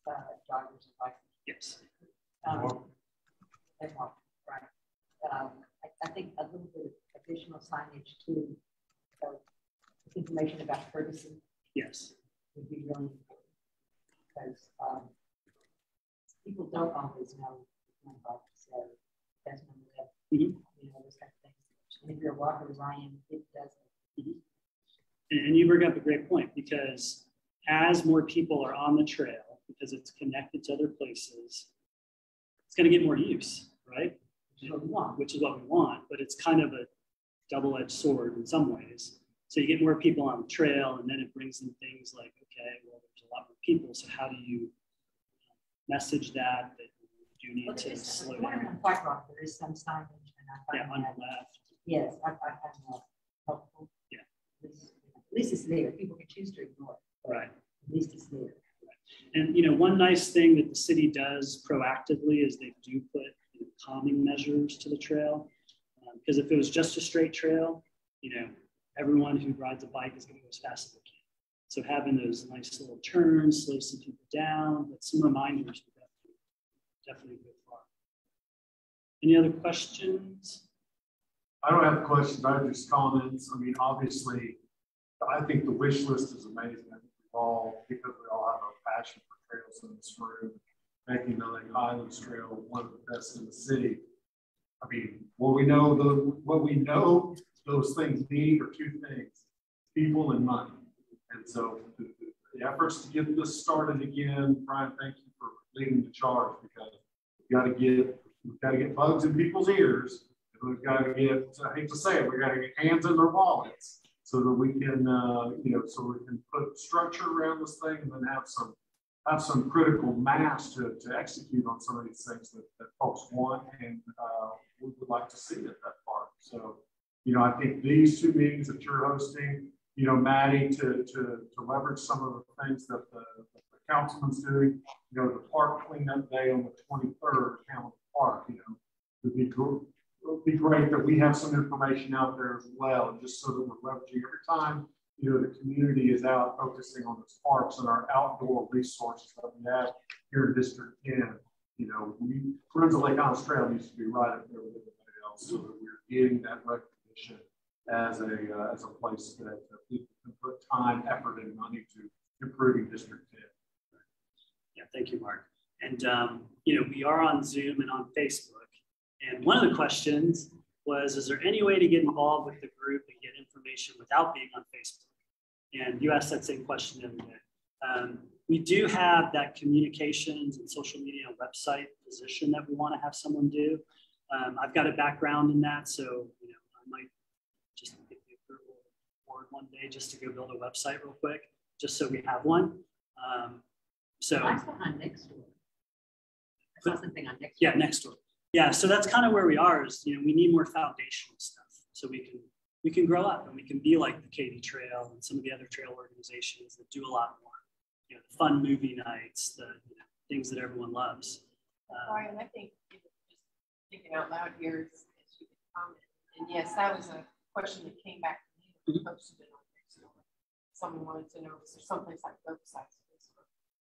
joggers and bikers. Yes. Right. I think a little bit of additional signage too, information about Ferguson. Yes. Would be really important because people don't always know when bikes say that's my left, those kind of things. And if you're a walker as I am, it doesn't. And you bring up a great point, because as more people are on the trail, because it's connected to other places, it's going to get more use, right? Which is what we want, but it's kind of a double-edged sword in some ways. So you get more people on the trail, and then it brings in things like, okay, well, there's a lot more people, so how do you message that you do need to slow down? On White Rock, there is some signage, and I find on the left. Yes, I find that helpful. Yeah. At least it's there. People can choose to ignore it. Right. At least it's there. And one nice thing that the city does proactively is they do put calming measures to the trail. Because if it was just a straight trail, everyone who rides a bike is going to go as fast as they can. So having those nice little turns, slow some people down, but some reminders would definitely go far. Any other questions? I don't have questions. I have just comments. I mean, obviously, I think the wish list is amazing. I think because we all have a passion for trails in this room, making the Lake Highlands Trail one of the best in the city. I mean, what we know those things need are two things: people and money. And so the efforts to get this started again, Brian, thank you for leading the charge, because we've got to get bugs in people's ears. And we've got to get, I hate to say it, we've got to get hands in their wallets, so that we can, so we can put structure around this thing, and then have some critical mass to execute on some of these things that folks want and we would like to see at that part. So, I think these two meetings that you're hosting, Maddie, to leverage some of the things that the councilman's doing, you know, the park cleanup day on the 23rd, Hamilton Park, you know, it would be great that we have some information out there as well, just so that we're leveraging every time, you know, the community is out focusing on its parks and our outdoor resources that we have here in District 10. You know, Friends of Lake Highlands Trail needs to be right up there with everybody else, so that we're getting that recognition as a place that people can put time, effort, and money to improving District 10. Yeah, thank you, Mark. And you know, we are on Zoom and on Facebook. And one of the questions was, is there any way to get involved with the group and get information without being on Facebook? And you asked that same question the other day. We do have that communications and social media website position that we want to have someone do. I've got a background in that, so you know, I might just get the approval board one day just to go build a website real quick, just so we have one. So Mine's behind next door. I saw something on next door. Yeah, next door. Yeah, so that's kind of where we are. Is, you know, we need more foundational stuff so we can grow up and we can be like the Katy Trail and some of the other trail organizations that do a lot more. You know, the fun movie nights, the things that everyone loves. Brian, I think just thinking out loud here as you can comment. And yes, that was a question that came back to me when I posted it on Facebook. Someone wanted to know, is there someplace like websites?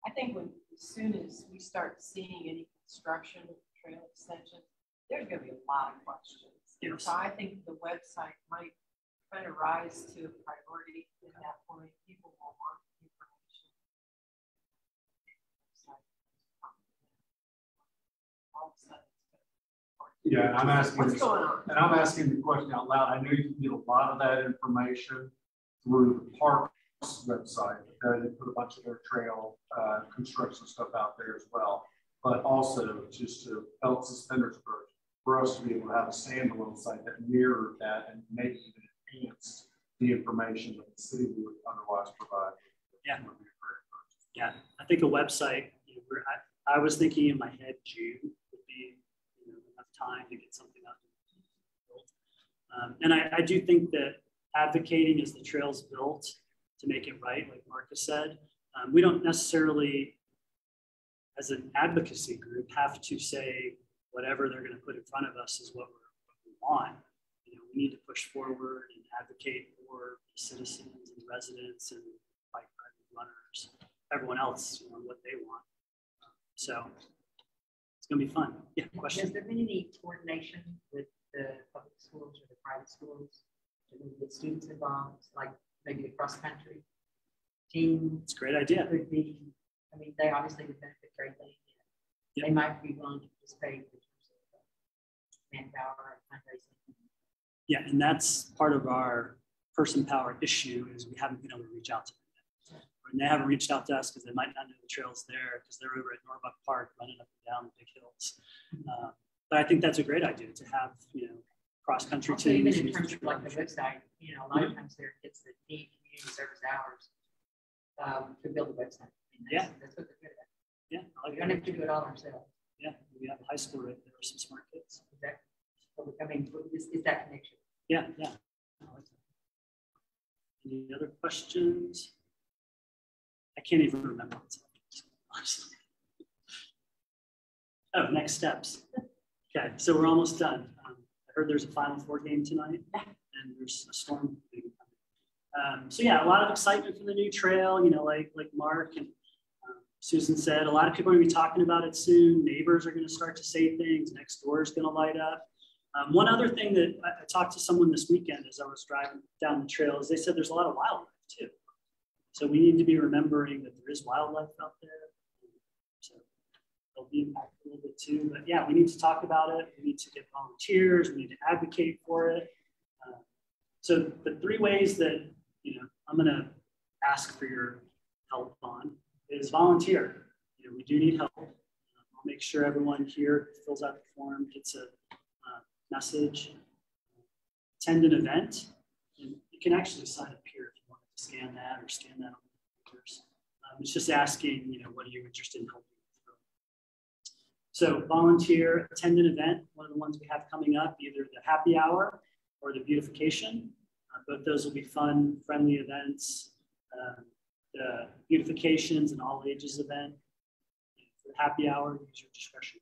I think as soon as we start seeing any construction of trail extension, there's going to be a lot of questions. Yes. So I think the website might kind of rise to a priority at that point. People will want information. All of a sudden, yeah, and I'm asking what's going on? And I'm asking the question out loud. I know you can get a lot of that information through the park's website. They put a bunch of their trail construction stuff out there as well. But also just to help suspenders for us to be able to have a standalone site that mirrored that and maybe even enhanced the information that the city would otherwise provide. Yeah. Yeah, I think a website, you know, I was thinking in my head June would be, you know, enough time to get something up. And I do think that advocating as the trail's built to make it right, like Marcus said, we don't necessarily, as an advocacy group, have to say whatever they're going to put in front of us is what we want. You know, we need to push forward and advocate for the citizens and residents and bike runners, everyone else, you know, what they want. So it's going to be fun. Yeah, question. Has there been any coordination with the public schools or the private schools to get students involved, like maybe the cross country team? It's a great idea. Could be, I mean, they obviously would benefit greatly. Yep. They might be willing to participate in terms of manpower and fundraising. Yeah, and that's part of our person power issue is we haven't been able to reach out to them yet. And they haven't reached out to us because they might not know the trails there because they're over at Norbuck Park running up and down the big hills. But I think that's a great idea to have, you know, cross-country teams. Even in terms of like the website, you know, a lot of times there it's the need community service hours to build a website. I mean, that's what they're good at. Yeah, we don't have to do it all ourselves. Yeah, we have a high school right there, some smart kids. Exactly. I mean, is that connection? Yeah, yeah. I like that. Any other questions? I can't even remember what's up, honestly. Oh, next steps. Okay, so we're almost done. I heard there's a Final Four game tonight, and there's a storm coming. So yeah, a lot of excitement for the new trail. You know, like Mark and Susan said, a lot of people are going to be talking about it soon. Neighbors are going to start to say things. Next door is going to light up. One other thing that I talked to someone this weekend as I was driving down the trail is they said there's a lot of wildlife too. So we need to be remembering that there is wildlife out there. So they'll be impacted a little bit too. But yeah, we need to talk about it. We need to get volunteers. We need to advocate for it. So the three ways that, you know, I'm going to ask for your help on is volunteer. You know, we do need help. I'll make sure everyone here fills out the form, gets a message, attend an event. And you can actually sign up here if you want to scan that or scan that on the computers. It's just asking, you know, what are you interested in helping with? So volunteer, attend an event, one of the ones we have coming up, either the happy hour or the beautification. Both those will be fun, friendly events. the beautifications and all ages event. For happy hour, use your discretion.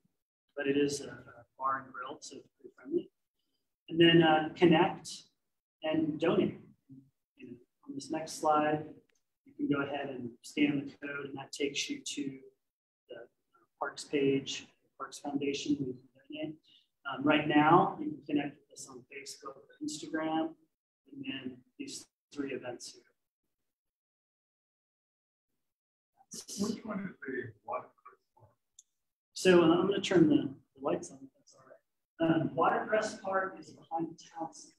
But it is a bar and grill, so it's pretty friendly. And then connect and donate. On this next slide, you can go ahead and scan the code, and that takes you to the Parks page, Parks Foundation. We can donate. Right now, you can connect with us on Facebook or Instagram, and then these 3 events here. Which one is the Watercrest Park? So I'm going to turn the lights on, if that's all right. Watercrest Park is behind the town center.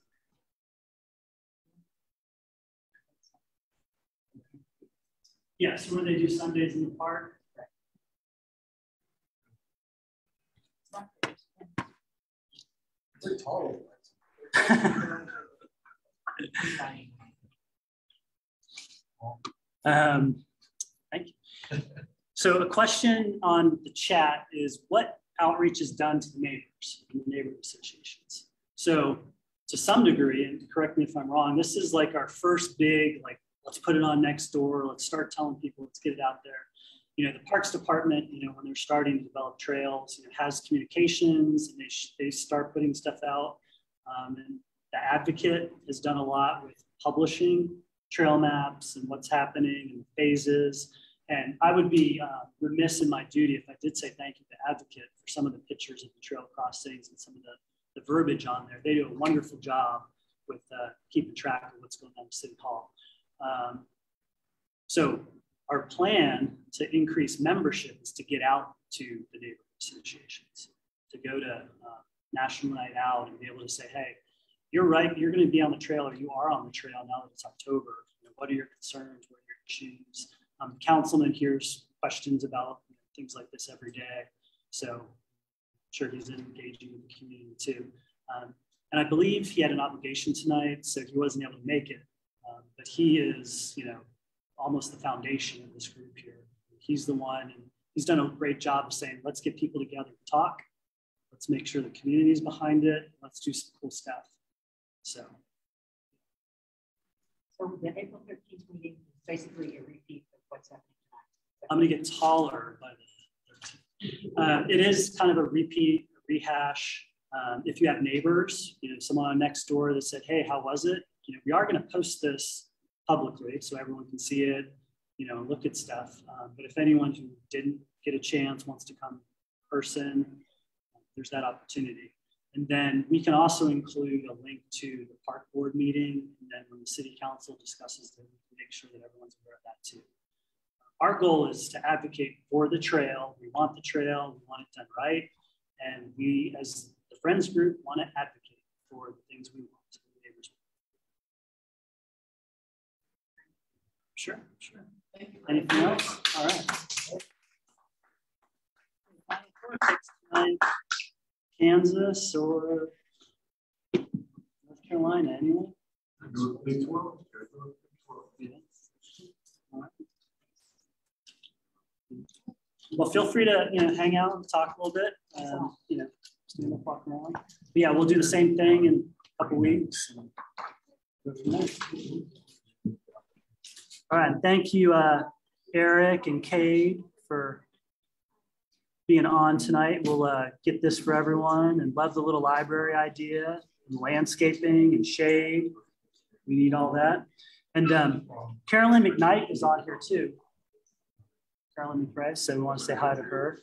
Yes, where they do Sundays in the park. It's tall. Thank you. So a question on the chat is, what outreach is done to the neighbors in the neighborhood associations? So to some degree, and correct me if I'm wrong, this is like our first big, like, let's put it on next door. Let's start telling people, let's get it out there. You know, the Parks Department, you know, when they're starting to develop trails, you know, has communications, and they start putting stuff out. And the Advocate has done a lot with publishing trail maps and what's happening and phases. And I would be remiss in my duty if I did say thank you to Advocate for some of the pictures of the trail crossings and some of the verbiage on there. They do a wonderful job with keeping track of what's going on in City Hall. So our plan to increase membership is to get out to the neighborhood associations, to go to National Night Out and be able to say, hey, you're right, you're going to be on the trail, or you are on the trail now that it's October. You know, what are your concerns? What are your issues? Councilman hears questions about things like this every day. So I'm sure he's engaging with the community too. And I believe he had an obligation tonight, so he wasn't able to make it. But he is, you know, almost the foundation of this group here. He's the one, and he's done a great job of saying, let's get people together to talk. Let's make sure the community is behind it. Let's do some cool stuff. So the April 13th meeting is basically a repeat of what's happening tonight. I'm going to get taller by the 13th. It is kind of a repeat, a rehash. If you have neighbors, you know, someone next door that said, hey, how was it? You know, we are going to post this publicly so everyone can see it, you know, look at stuff. But if anyone who didn't get a chance wants to come in person, there's that opportunity. And then we can also include a link to the park board meeting. And then when the city council discusses it, we can make sure that everyone's aware of that too. Our goal is to advocate for the trail. We want the trail, we want it done right. And we, as the Friends group, want to advocate for the things we want. Sure, sure. Thank you. Anything else? All right. Kansas or North Carolina, anyone? Well, feel free to, you know, hang out and talk a little bit. You know, stand up, walk around. But yeah, we'll do the same thing in a couple weeks. Go from there. All right, thank you, Eric and Cade, for being on tonight. We'll get this for everyone, and love the little library idea, and landscaping and shade. We need all that. And Carolyn McKnight is on here too. Carolyn McPrice, so we want to say hi to her.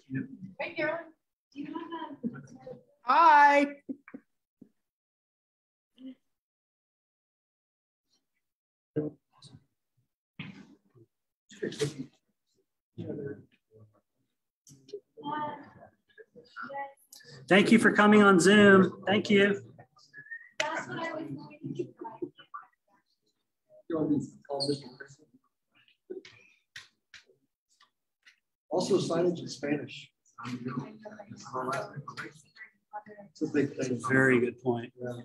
Hey, Carolyn. Do you have a... Hi. Thank you for coming on Zoom. Thank you. That's what I was going to Also signage in Spanish. It's a big thing. Very good point. Yeah.